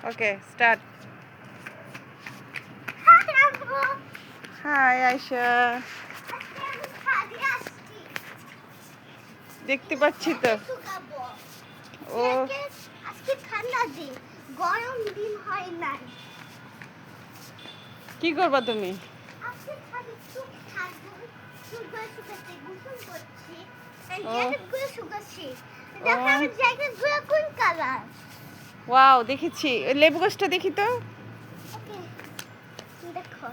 Okay start. High Ayesha, দেখতে পাচ্ছি তো। ও আজকে ঠান্ডা দিন, গরম দিন হয় না। কি করবা তুমি? আজকে খালি চুপ থাকবো, সুগার শুকাতে গোসল করছি। ও। জ্যাকেট গুলো শুকাচ্ছি। দেখো আমার জ্যাকেট গুলো কোন কালার? ওয়াও, দেখেছি। ওই লেবু গাছটা দেখি তো। ওকে, দেখো।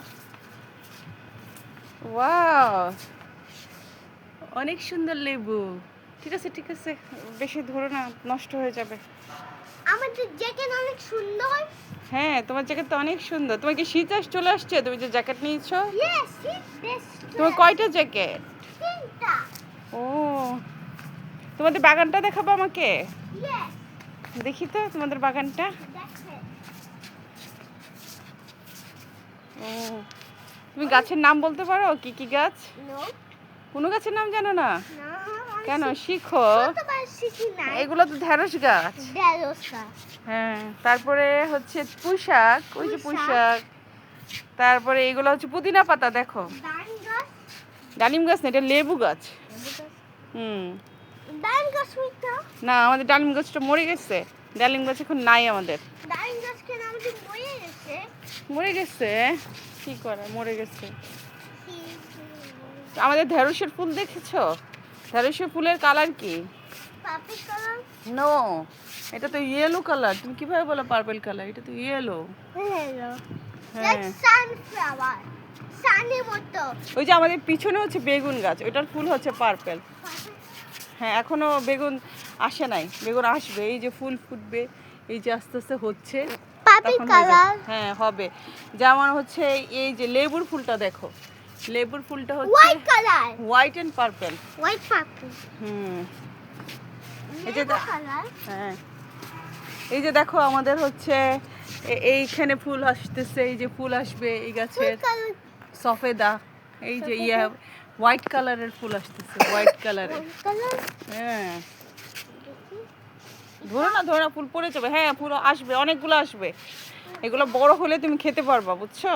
ওয়াও, অনেক সুন্দর লেবু। ঠিক আছে ঠিক আছে, বেশি ধরো না, নষ্ট হয়ে যাবে। আমাদের জ্যাকেট অনেক সুন্দর। হ্যাঁ, তোমার জ্যাকেট তো অনেক সুন্দর। তোমার কি শীত চলে আসছে? তুমি যে জ্যাকেট নিয়েছো? ইয়েস, ইট বেস্ট। তোমার কয়টা জ্যাকেট? তিনটা। ও, তোমাদের বাগানটা দেখাবো আমাকে? ইয়েস, দেখি তো তোমাদের বাগানটা। দেখো। ও, তুমি গাছের নাম বলতে পারো? কি কি গাছ? নো, কোনো গাছের নাম জানো না? না। কেন, শিখো। কতবার শিখি নাই। এগুলো তো ঢেঁড়স গাছ। ঢেঁড়সা। হ্যাঁ, তারপরে হচ্ছে পুঁইশাক, ওই যে পুঁইশাক। তারপরে এগুলো হচ্ছে পুদিনা পাতা, দেখো। ডান গাছ। ডালিম গাছ না, এটা লেবু গাছ। লেবু গাছ। হুম। ডান গাছ ওইটা। না, আমাদের ডালিম গাছটা মরে গেছে। ডালিম গাছ এখন নাই আমাদের। ডান গাছ কেন আমাদের মরে গেছে? মরে গেছে, কি করে মরে গেছে। আমাদের ঢেঁড়সের ফুল দেখেছো? ঢেঁড়সের ফুলের কালার কি? পাপি কালার। নো, এটা তো ইয়েলো কালার। তুমি কিভাবে বলো পার্পল কালার? এটা তো ইয়েলো। হ্যালো। হ্যাঁ, লাইক সানফ্লাওয়ার। সানের মতো। ওই যে আমাদের পিছনে হচ্ছে বেগুন গাছ, ওটার ফুল হচ্ছে পার্পল। হ্যাঁ, এখনো বেগুন আসে নাই, বেগুন আসবে। এই যে ফুল ফুটবে, এই যে আস্তে আস্তে হচ্ছে, পাপি তখন হয়ে যাবে। কালার। হ্যাঁ, হবে। যেমন হচ্ছে এই যে লেবুর ফুলটা দেখো, লেবুর ফুলটা হচ্ছে white colour. White and purple. White poppy. Hmm. এই যে লেবু কালার। হ্যাঁ, এই যে দেখো আমাদের হচ্ছে এইখানে ফুল আসতেছে, এই যে ফুল আসবে এই গাছের, কালার। সফেদা। এই যে ইয়া হোয়াইট কালারের ফুল আসতেছে, হোয়াইট কালারের। কালার। হ্যাঁ, ধরো না ধরো না, ফুল পড়ে যাবে। হ্যাঁ, ফুল আসবে, অনেকগুলো আসবে। এগুলো বড় হলে তুমি খেতে পারবা, বুঝছো?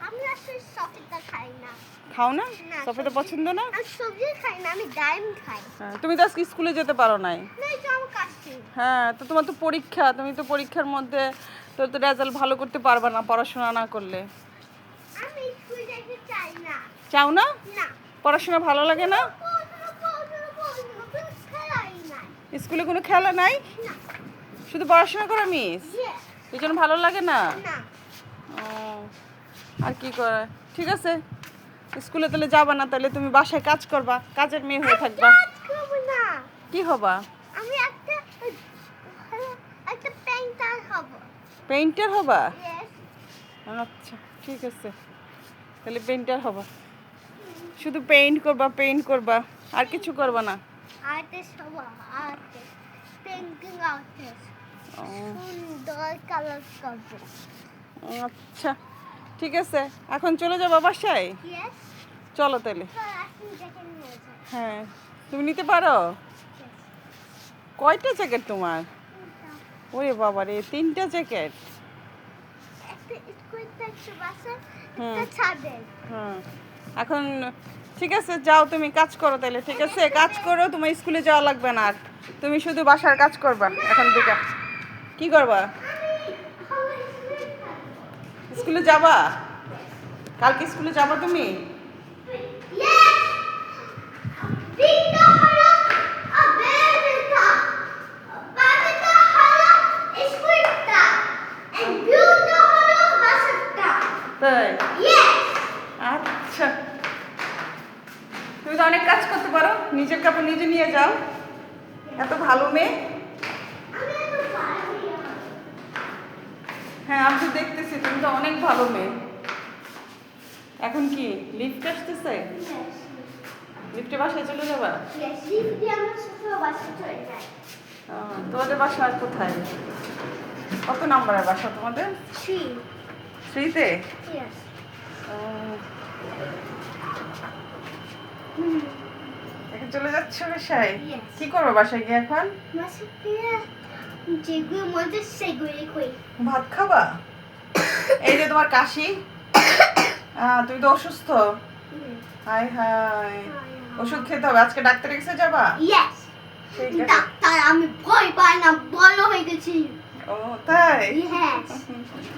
আমি আসলে সফেদা খাই না। খাও না? না, সফেদা সবজি- পছন্দ না? আমি সবজি খাই না, আমি ডাইম খাই। হ্যাঁ, তুমি তো আজকে স্কুলে যেতে পারো নাই। না, এটা আমার কাছে। হ্যাঁ, তো তোমার তো পরীক্ষা, তুমি তো পরীক্ষার মধ্যে তোর তো রেজাল্ট ভালো করতে পারবা না পড়াশোনা না করলে। আমি স্কুল যেতে চাই না। চাও না? না। পড়াশোনা ভালো লাগে না? কোনো খেলাই নাই। স্কুলে কোনো খেলা নাই, না। শুধু পড়াশোনা করা মিস? Yes. এই জন্য ভালো লাগে না? না। ও, আর কি করে? ঠিক আছে, স্কুলে তাহলে যাবা না, তাহলে তুমি বাসায় কাজ করবা, কাজের মেয়ে হয়ে থাকবা। কাজ করবো না। কি হবা? আমি একটা পেইন্টার হব। পেইন্টার হবা? Yes. আচ্ছা, ঠিক আছে, তাহলে পেইন্টার হবা। শুধু পেইন্ট করবা, পেইন্ট করবা, আর কিছু করবা না? আর্টিস্ট হব, আর্টিস্ট। Painting artist. ও, সুন্দর কালার করবো। আচ্ছা, ঠিক আছে, এখন চলে যাবা বাসায়? Yes. চলো তাহলে। এখন দেখে নিয়ে যাও। হ্যাঁ, তুমি নিতে পারো? Yes. কয়টা জ্যাকেট তোমার? ওরে বাবা রে, 3টা জ্যাকেট। একটা স্কুলটা, একটা বাসা, হুম। একটা ছাদের। হ্যাঁ, এখন ঠিক আছে, যাও তুমি কাজ করো তাহলে। ঠিক আছে, কাজ করো, তোমার স্কুলে যাওয়া লাগবে না আর। তুমি শুধু বাসার কাজ করবা এখন থেকে। কি করবা? স্কুলে যাবা? কালকে স্কুলে যাবা তুমি? Yes. Vita হলো America. বাবাটা হলো স্কুলটা। And Buta হলো বাসাটা। তাই? Yes. আচ্ছা, তুমি তো অনেক কাজ করতে পারো, নিজের কাপড় নিজে নিয়ে যাও, এত ভালো মেয়ে। আমি এত পারি না। হ্যাঁ, আমি তো দেখতেছি তুমি তো অনেক ভালো মেয়ে। এখন কি লিফট আসতেছে? Yes. লিফটে বাসায় চলে যাবা? Yes. Lift দিয়ে আমার ছোট বাসা চলে যায়। তোমাদের বাসা আর কোথায়? কত নাম্বারের বাসা তোমাদের? 3. 3-তে? Yes. এখন চলে যাচ্ছ বাসায়? Yes. কি করবো বাসায় গিয়ে এখন? বাসা দিয়ে যেগুলো মধ্যে সেগুলি কই ভাত খাবা? এই যে তোমার কাশি, তুমি তো অসুস্থ। হাই হাই, ওষুধ খেতে হবে। আজকে ডাক্তারের কাছে যাবা? ইয়েস ঠিক আছে। ডাক্তার আমি ভয় পাই না, বড় হয়ে গেছি। ও তাই?